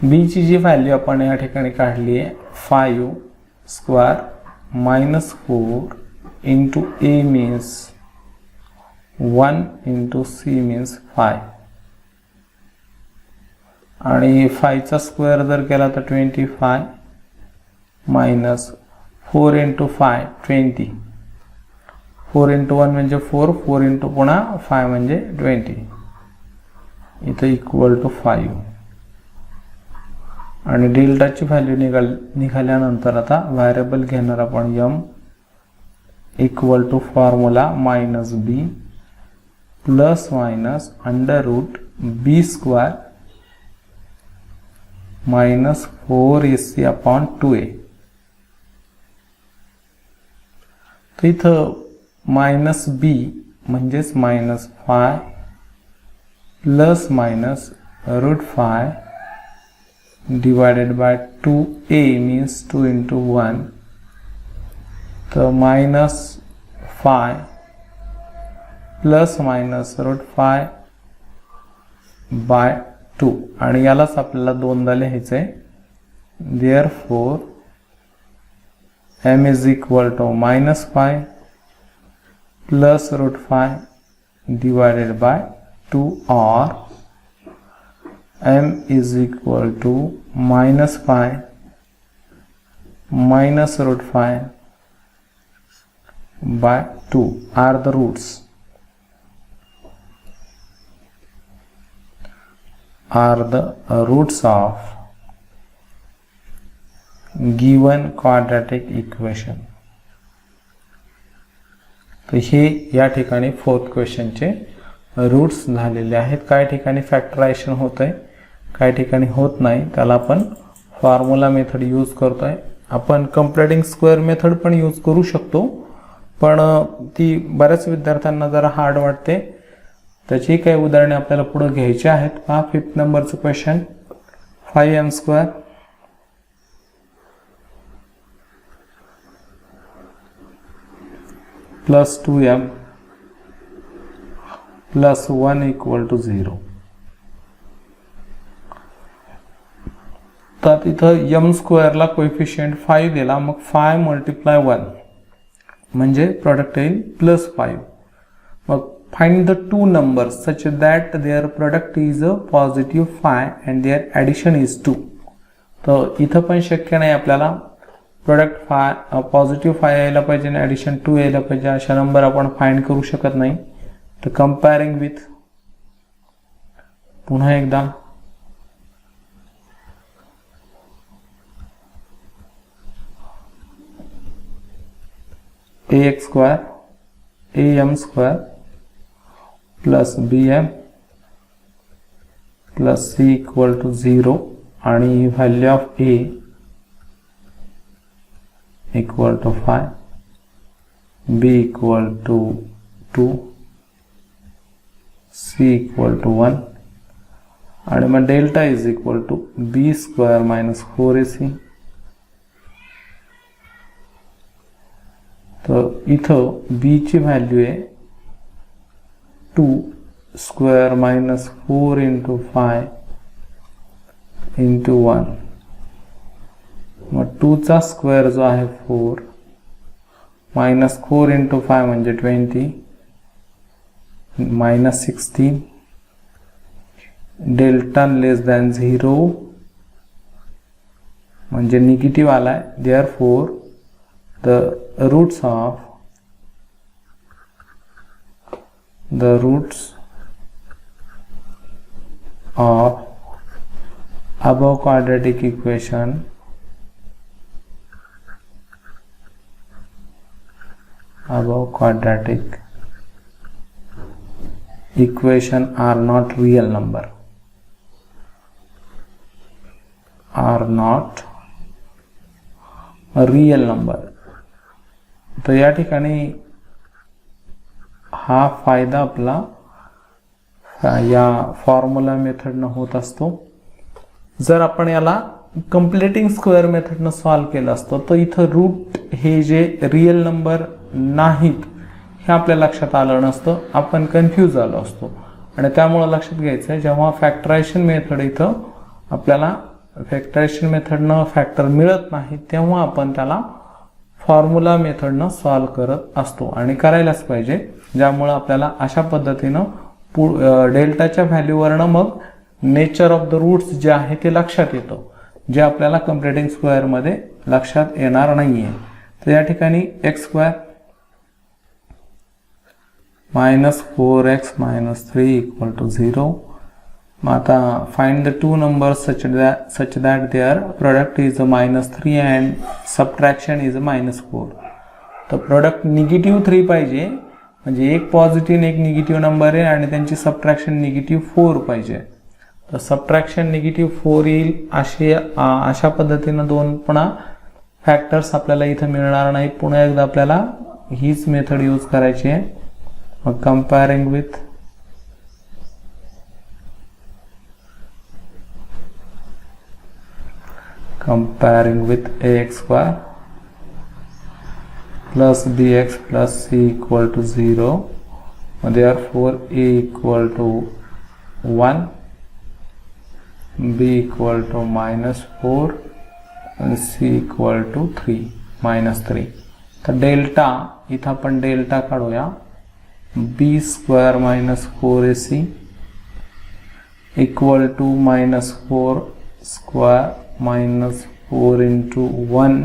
बी ची जी व्हॅल्यू आपण या ठिकाणी काढली आहे 5 स्क्वेअर मायनस 4 इंटू ए मीन्स 1 इंटू सी मीन्स 5 आणि 5 चा स्क्वेअर जर केला तर 25 मायनस 4 इंटू 5 20 4 इंटू 1 म्हणजे 4 4 इंटू पुन्हा 5 म्हणजे 20 इथं इक्वल टू 5 आणि डेल्टाची व्हॅल्यू निघाल्यानंतर आता व्हेरिएबल घेणार आपण m equal to formula minus B plus minus under root B square minus 4ac upon 2a. तर इथं मायनस बी म्हणजेच minus 5 plus minus root 5 divided by 2a means 2 into 1. तो minus 5 plus minus root 5 by 2 आणि यालाच आपल्याला दोनदा लिहायचं आहे. Therefore m is equal to minus 5 plus root 5 divided by 2 or m is equal to minus 5 minus root 5 by 2 are the roots of given quadratic equation. तर हे या ठिकाणी फोर्थ क्वेश्चनचे रूट्स झालेले आहेत. काही ठिकाणी फॅक्टरायझेशन होतंय, काही ठिकाणी होत नाही. त्याला आपण फॉर्म्युला मेथड यूज करतोय. आपण कंप्लीटिंग स्क्वेअर मेथड पण यूज करू शकतो, पण ती बऱ्याच विद्यार्थ्यांना जरा हार्ड वाटते. त्याची काही उदाहरणे आपल्याला पुढे घ्यायची आहेत. पहा 5th नंबरचं question 5m square plus 2m plus 1 equal to 0. तर इथं m स्क्वेअरला कोएफिशियंट 5 दिला, मग 5 मल्टिप्लाय 1 म्हणजे प्रोडक्ट येईल प्लस 5. मग find the two numbers such that their product is a positive 5 and their addition is 2. तर इथं पण शक्य नाही आपल्याला प्रोडक्ट पॉझिटिव्ह 5 यायला पाहिजे आणि ॲडिशन 2 यायला पाहिजे. अशा नंबर आपण फाइंड करू शकत नाही. तर कंपेअरिंग विथ पुन्हा एकदा ax square am square plus bm plus c equal to 0 आणि value of a equal to 5 b equal to 2 c equal to 1 आणि मग delta is equal to b square minus 4ac. तर इथं b ची value आहे 2 square minus 4 into 5 into 1. मग 2 चा square जो आहे 4 मायनस 4 इंटू 5 म्हणजे 20 मायनस 16. डेल्टा लेस दॅन 0 म्हणजे निगेटिव्ह आलाय. Therefore the roots of above quadratic equation are not real number, are not a real number. तर या ठिकाणी हा फायदा आपला या फॉर्म्युला मेथडनं होत असतो. जर आपण याला कंप्लीटिंग स्क्वेअर मेथडनं सॉल्व केलं असतं तर इथं रूट हे जे रिअल नंबर नाहीत हे आपल्या लक्षात आलं नसतं, आपण कन्फ्यूज झालो असतो. आणि त्यामुळे लक्षात घ्यायचं आहे जेव्हा फॅक्टरायझेशन मेथड इथं आपल्याला फॅक्टरायझेशन मेथडनं फॅक्टर मिळत नाही तेव्हा आपण त्याला फॉर्म्युला मेथडनं सॉल्व करत असतो आणि करायलाच पाहिजे, ज्यामुळं आपल्याला अशा पद्धतीनं डेल्टाच्या व्हॅल्यूवरनं मग नेचर ऑफ द रूट्स जे आहे ते लक्षात येतं, जे आपल्याला कम्प्युटिंग स्क्वेअरमध्ये लक्षात येणार नाही आहे. तर या ठिकाणी x² -4x - 3 = 0. मग आता find the two numbers such that their product is -3 and subtraction is -4. तर प्रोडक्ट निगेटिव्ह 3 पाहिजे, म्हणजे एक पॉझिटिव्ह एक निगेटिव्ह नंबर आहे आणि त्यांची सबट्रॅक्शन -4 पाहिजे. तर सबट्रॅक्शन -4 येईल अशा पद्धतीनं दोन पुन्हा फॅक्टर्स आपल्याला इथं मिळणार नाही. पुन्हा एकदा आपल्याला हीच मेथड यूज करायची आहे. मग कंपेअरिंग with ax² plus bx plus c = 0. Therefore a = 1, b = -4 and c = 3. तर डेल्टा इथं आपण डेल्टा काढूया. b² - 4ac = -4² -4 × 1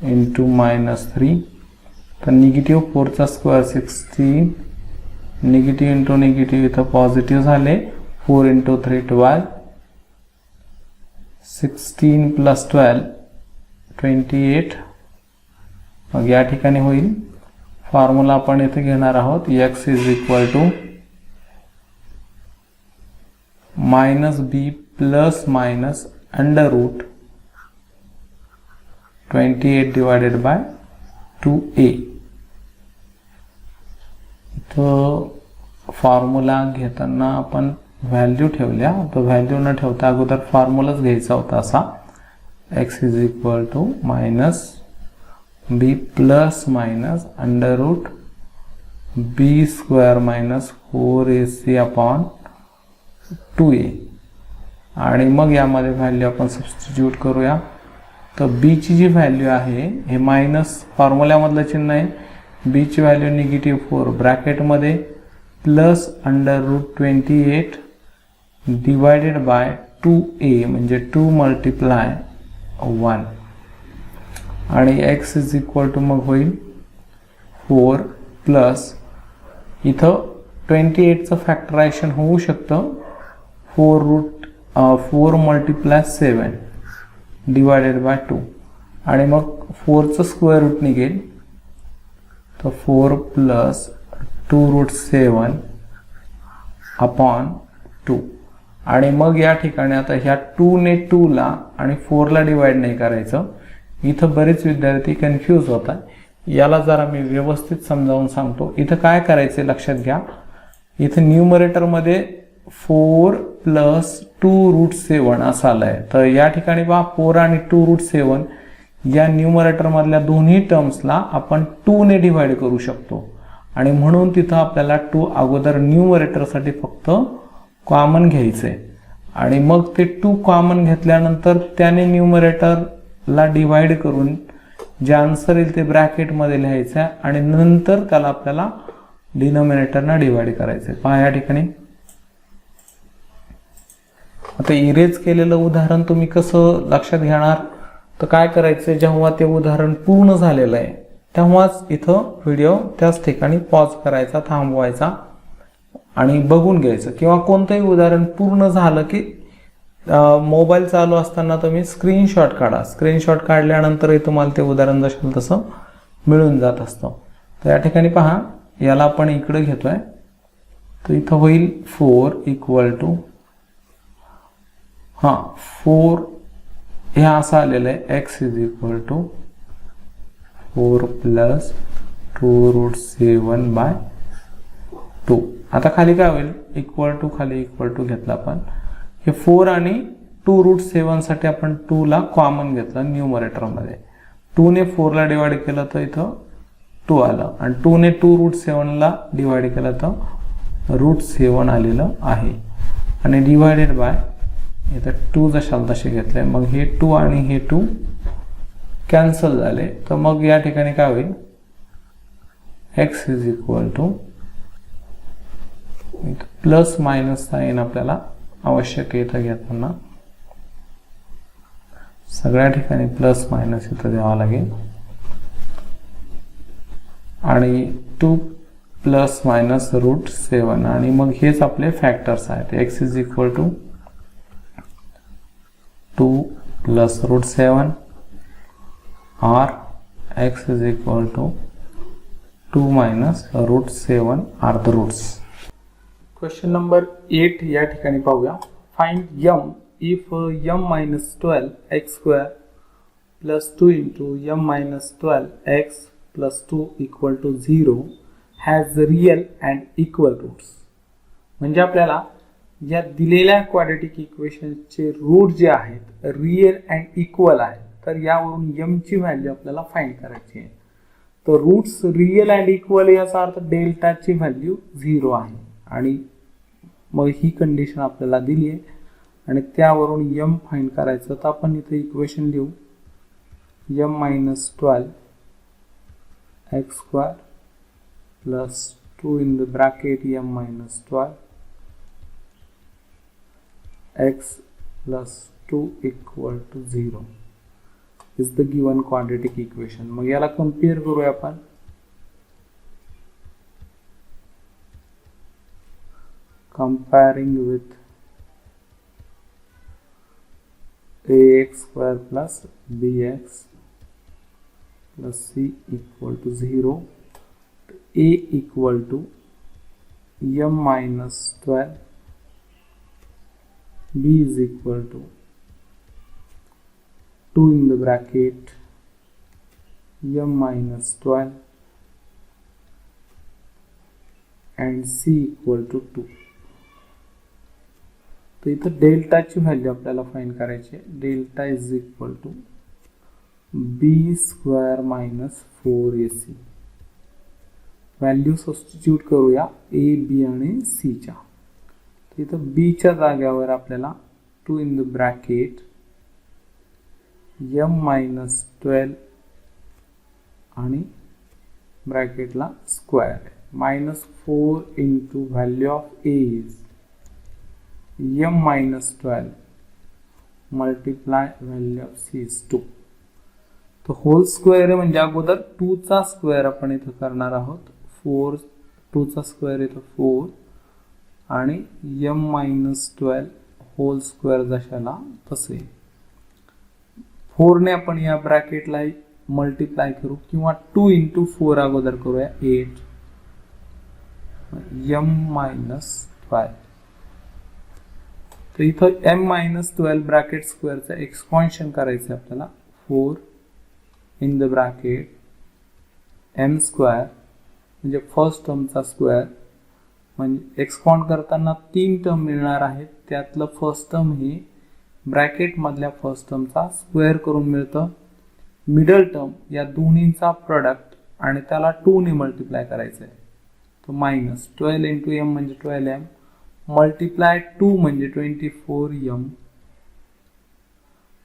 × -3. तर -4 चा स्क्वेअर 16, निगेटिव्ह इंटू निगेटिव्ह इथं पॉझिटिव्ह झाले. 4 × 3 12, 16 + 12 28. मग या ठिकाणी होईल फॉर्म्युला आपण इथे घेणार आहोत. x = -b ± √28 / 2a. तो फॉर्म्युला घेताना आपण व्हॅल्यू ठेवल्या, तो व्हॅल्यू न ठेवता अगोदर फॉर्म्युलाच घ्यायचा होता असा. x = -b ± √b² - 4ac / 2a. आणि मग यामध्ये व्हॅल्यू आपण सबस्टिट्यूट करूया. तर b ची जी व्हॅल्यू आहे, हे मायनस फॉर्म्युल्यामधलं चिन्ह आहे, b ची व्हॅल्यू -4 ब्रॅकेटमध्ये प्लस √28 डिवायडेड बाय 2a म्हणजे 2 × 1. आणि x = मग होईल 4 प्लस इथं 28चं फॅक्टरायझेशन होऊ शकतं. 4 × 7 डिवायडेड बाय 2 आणि मग 4चं स्क्वेअर रूट निघेल. तर 4 प्लस 2√7 / 2. आणि मग या ठिकाणी आता ह्या 2 ने 2 ला आणि 4 ला डिवाइड नाही करायचं. इथं बरेच विद्यार्थी कन्फ्यूज होतात. याला जरा मी व्यवस्थित समजावून सांगतो. इथं काय करायचे लक्षात घ्या. इथं न्यूमरेटरमध्ये 4 + 2√7 असं आलंय. तर या ठिकाणी पहा 4 आणि 2√7 या न्यूमरेटर मधल्या दोन्ही टर्म्सला आपण 2 ने डिवाइड करू शकतो आणि म्हणून तिथं आपल्याला 2 अगोदर न्यूमरेटरसाठी फक्त कॉमन घ्यायचंय आणि मग ते 2 कॉमन घेतल्यानंतर त्याने न्यूमरेटरला डिवाइड करून जे आन्सर येईल ते ब्रॅकेटमध्ये लिहायचं आणि नंतर त्याला आपल्याला डिनोमिनेटरना डिवाइड करायचंय. पहा या ठिकाणी आता इरेज केलेलं उदाहरण तुम्ही कसं लक्षात घेणार. तर काय करायचं, जेव्हा ते उदाहरण पूर्ण झालेलं आहे तेव्हाच इथं व्हिडिओ त्याच ठिकाणी पॉज करायचा, थांबवायचा आणि बघून घ्यायचं. किंवा कोणतंही उदाहरण पूर्ण झालं की मोबाईल चालू असताना तुम्ही स्क्रीनशॉट काढा. स्क्रीनशॉट काढल्यानंतरही तुम्हाला ते उदाहरण जसं तसं मिळून जात असतं. तर या ठिकाणी पहा, याला आपण इकडे घेतोय. तर इथं होईल 4 = 4 हे असं आलेलं आहे. x = 4 + 2√7 / 2. आता खाली काय होईल, = खाली = घेतला आपण. हे 4 आणि 2√7 साठी आपण 2 ला कॉमन घेतलं न्यूमरेटरमध्ये. 2 ने 4 ला डिवाइड केलं तर इथं 2 आलं आणि 2 ने 2√7 ला डिवाइड केलं तर √7 आलेलं आहे आणि डिवायडेड बाय इथं 2 जशाला तसे घेतले, मग हे 2 आणि हे 2 कॅन्सल झाले, तर मग या ठिकाणी काय होईल, x is equal to plus minus sign आपल्याला आवश्यक आहे इथं घेताना, सगळ्या ठिकाणी प्लस मायनस इथं द्यावा लागेल, आणि 2 प्लस मायनस रूट 7, आणि मग हेच आपले फॅक्टर्स आहेत. x is equal to 2 plus root 7 or x is equal to 2 minus root 7 are the roots. Question number 8 या ठिकाणी पाहूया. Find m if m minus 12 x square plus 2 into m minus 12 x plus 2 equal to 0 has real and equal roots. म्हणजे आपल्याला या दिलेल्या quadratic इक्वेशनचे route जे आहेत रियल अँड इक्वल आहेत, तर यावरून m ची व्हॅल्यू आपल्याला फाइंड करायची आहे. तर रूट्स रियल अँड इक्वल याचा अर्थ डेल्टाची व्हॅल्यू 0 आहे, आणि मग ही कंडिशन आपल्याला दिली आहे आणि त्यावरून m फाइंड करायचं. तर आपण इथे इक्वेशन लिहू, m minus 12 x square plus 2 in the bracket m minus 12 x plus 2 equal to 0 is the given quadratic equation. मग याला कंपेयर करूया आपण. Comparing with ax square plus bx plus c equal to 0, a equal to m minus 12, b is equal to 2 in the bracket m minus 12 and c equal to 2. तर इथं डेल्टाची value आपल्याला find करायची आहे. Delta is equal to B square minus 4ac. Value substitute करूया A बी आणि C च्या. इथं बी च्या जाग्यावर आपल्याला 2 in the bracket m minus 12 आणि ब्रॅकेटला square minus 4 into value of A is m minus 12 multiply value of C is 2. तो होल स्क्वेअर आहे, म्हणजे अगोदर 2 चा स्क्वेअर आपण इथं करणार आहोत. 4 2 चा स्क्वेअर इथं 4 आणि m minus 12 होल स्क्वेअर जशाला तसे 4 ने आपण या ब्रॅकेटला मल्टिप्लाय करू, किंवा 2 इंटू 4 अगोदर करूया 8 m minus 12. तर इथं m minus 12 ब्रॅकेट स्क्वेअरचं एक्सपान्शन करायचं आपल्याला. 4 in the bracket m square म्हणजे फर्स्ट टर्मचा स्क्वेअर, म्हणजे एक्सपांड करताना 3 टर्म मिळणार आहेत, त्यातलं फर्स्ट टर्म हे ब्रॅकेट मधल्या फर्स्ट टर्मचा स्क्वेअर करून मिळतं. मिडल टर्म या दोन्हींचा प्रोडक्ट आणि त्याला 2 ने मल्टिप्लाय करायचं आहे. तो मायनस 12 इंटू m म्हणजे 12m मल्टिप्लाय 2 म्हणजे 24m,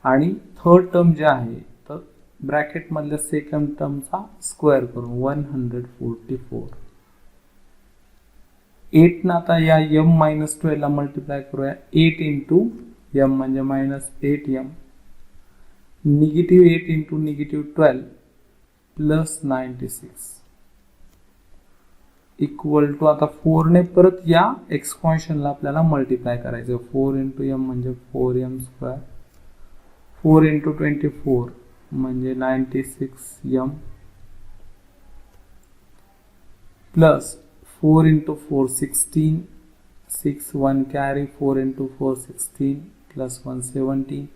आणि थर्ड टर्म जे आहे तर ब्रॅकेट मधल्या सेकंड टर्मचा स्क्वेअर करून 144. 8 ना आता या m minus 12 ला मल्टिप्लाय करूया. 8 इंटू m म्हणजे minus 8m, negative 8 into negative 12 plus 96 equal to, आता 4 ने परत या एक्सपान्शनला आपल्याला मल्टिप्लाय करायचं. 4 इंटू m म्हणजे 4m स्क्वेअर, 4 इंटू 24 म्हणजे 96m plus 4 into 4 16, 6 1 carry, 4 into 4 16 plus 117,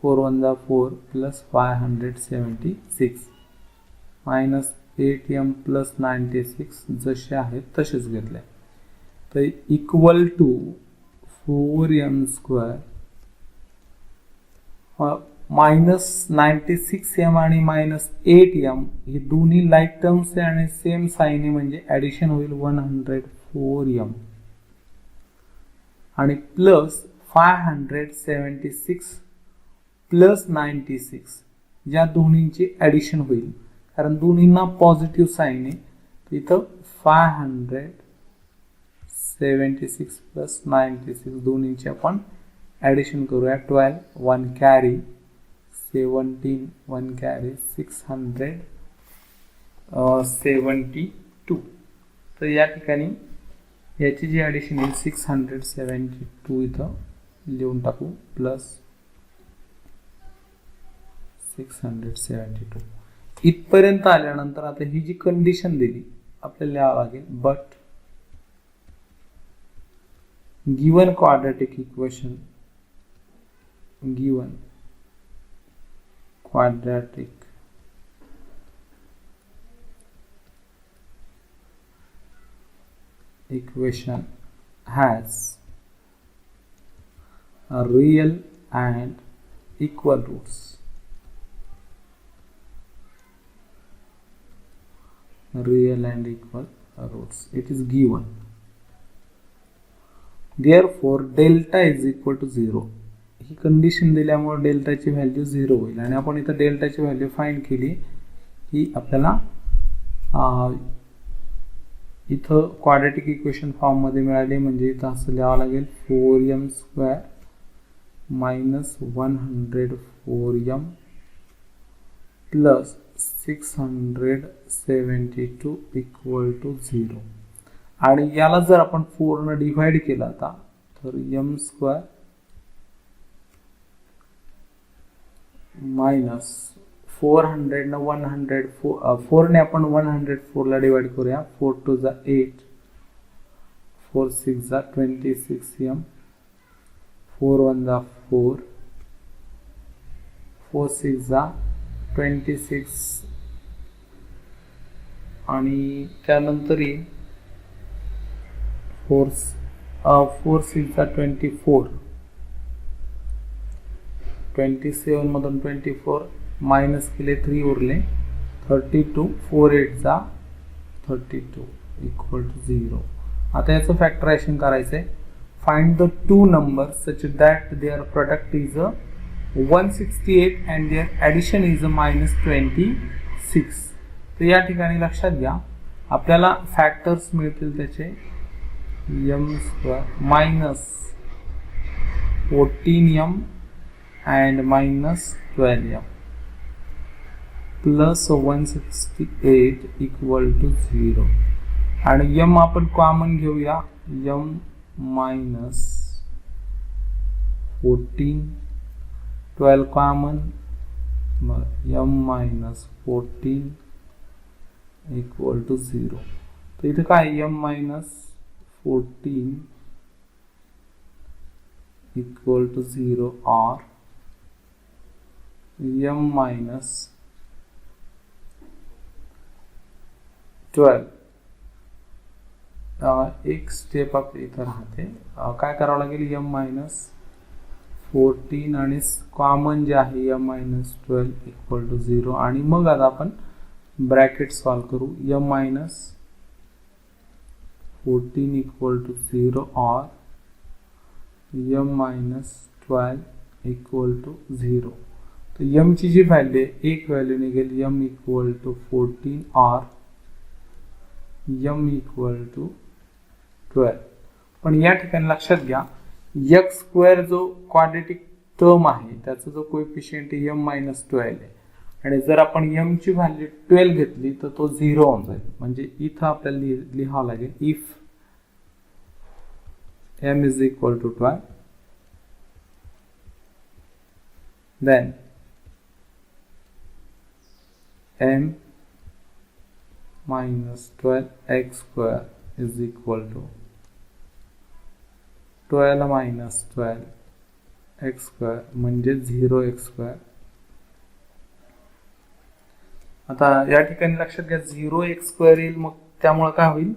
4 1 जा 4 प्लस 576 मायनस 8m प्लस 96 जसे आहेत तसेच घेतले. तर equal to 4m square minus 96m आणि मायनस 8m हे दोन्ही लाईक टर्म्स आहे आणि सेम साइन आहे, म्हणजे ऍडिशन होईल 104m आणि प्लस 576 प्लस 96 या दोन्हींची ॲडिशन होईल, कारण दोन्हींना पॉझिटिव्ह साईन आहे. तर इथं 576 प्लस 96 दोन्हींची आपण ॲडिशन करूया. 12 1 कॅरी, 17 1 कॅरी, 672. तर या ठिकाणी याची जी ॲडिशन येईल 672 इथं लिहून टाकू प्लस 672. इथपर्यंत आल्यानंतर आता ही जी कंडिशन दिली आपल्याला लिहावं लागेल, but given quadratic equation, given quadratic equation has a real and equal roots. Real and equal roots. It is given. Therefore, delta is equal to 0. He condition दिल्यामुळे डेल्टाची व्हॅल्यू 0 होईल आणि आपण इथं डेल्टाची व्हॅल्यू फाइंड केली की आपल्याला इथं क्वाड्रॅटिक इक्वेशन फॉर्ममध्ये मिळाली. म्हणजे इथं असं लिहावं लागेल 4m² minus 104m plus 672 equal to 0. आणि याला जर आपण 4 ने डिवाइड केला आता तर m² मायनस 400 ने 4 ने आपण 104 ला डिवाइड करूया. 4 2 जा 8, 4 6 जा 26m, 4 1 जा 4, 4 6 जा 26 आणि त्यानंतर 4 6 जा 24, 27 मधून 24 मायनस केले 3 उरले 32, 4 8 जा 32 इक्वल टू 0. आता याचं फॅक्टरायझेशन करायचंय. Find the two numbers such that their product is 168 and their addition is -26. तर या ठिकाणी लक्षात घ्या आपल्याला फॅक्टर्स मिळतील त्याचे m² minus 14m and minus 12m plus 168 equal to 0. आणि m आपण कॉमन घेऊया. m minus 14, 12 common, m minus 14 equal to 0. तर इथे काय m minus 14 equal to 0 or m minus 12. एक स्टेप आपली इथं राहते. काय करावं लागेल, m minus 14 आणि कॉमन जे आहे m minus 12 इक्वल टू 0. आणि मग आता आपण ब्रॅकेट सॉल्व करू. m minus 14 इक्वल टू 0 और m minus 12 इक्वल टू 0. तो m ची जी व्हॅल्यू आहे एक व्हॅल्यू निघेल m इक्वल टू 14 और m इक्वल टू 12. पण या ठिकाणी लक्षात घ्या x² जो क्वाड्रॅटिक टर्म आहे त्याचा जो कोएफिशियंट आहे m minus 12 आहे आणि जर आपण m ची व्हॅल्यू 12 घेतली तर तो 0 होऊन जाईल. म्हणजे इथं आपल्याला लिहावं लागेल if m is equal to 12 then m minus 12x² is equal to 12 minus 12x² म्हणजे 0x². आता या ठिकाणी लक्षात घ्या 0x² येईल. मग त्यामुळे काय होईल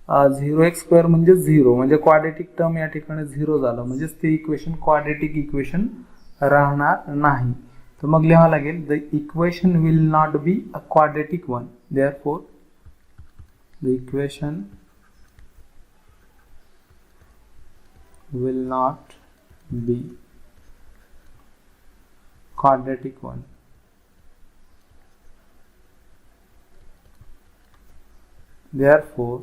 0x² म्हणजे 0 म्हणजे क्वाड्रॅटिक टर्म या ठिकाणी 0 झालं म्हणजेच ते इक्वेशन क्वाड्रॅटिक इक्वेशन राहणार नाही. तर मग लिहावं लागेल the equation will not be a quadratic one. Therefore the equation will not B. Quadratic one. Therefore,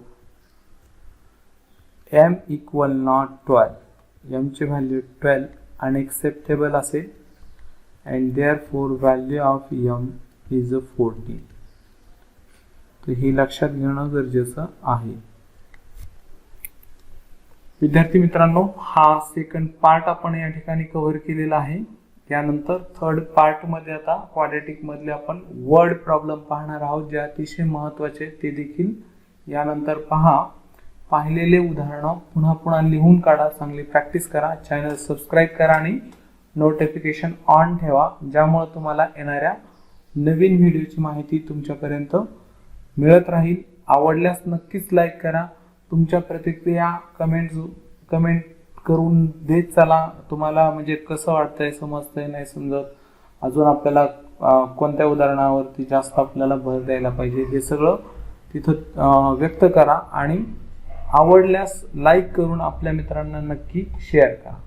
m equal not 12. m ची व्हॅल्यू 12 unacceptable असेल and therefore value of m is 14. तर हे लक्षात घेणं गरजेचं आहे. विद्यार्थी मित्रांनो, हा सेकंड पार्ट आपण या ठिकाणी कव्हर केलेला आहे. त्यानंतर थर्ड पार्ट मध्ये आता क्वाड्रॅटिक मधले आपण वर्ड प्रॉब्लेम पाहणार आहोत, जे अतिशय महत्त्वाचे ते देखील यानंतर पहा. पाहिलेले उदाहरणं पुन्हा पुन्हा लिहून काढा, चांगली प्रॅक्टिस करा, चॅनल सबस्क्राईब करा आणि नोटिफिकेशन ऑन ठेवा, ज्यामुळे तुम्हाला येणाऱ्या नवीन व्हिडिओची माहिती तुमच्यापर्यंत मिळत राहील. आवडल्यास नक्कीच लाईक करा. तुमच्या प्रतिक्रिया कमेंट करून देत चला. तुम्हाला म्हणजे कसं वाटतंय, समजतंय नाही समजत, अजून आपल्याला कोणत्या उदाहरणावरती जास्त आपल्याला भर द्यायला पाहिजे, हे सगळं तिथं व्यक्त करा आणि आवडल्यास लाईक करून आपल्या मित्रांना नक्की शेअर करा.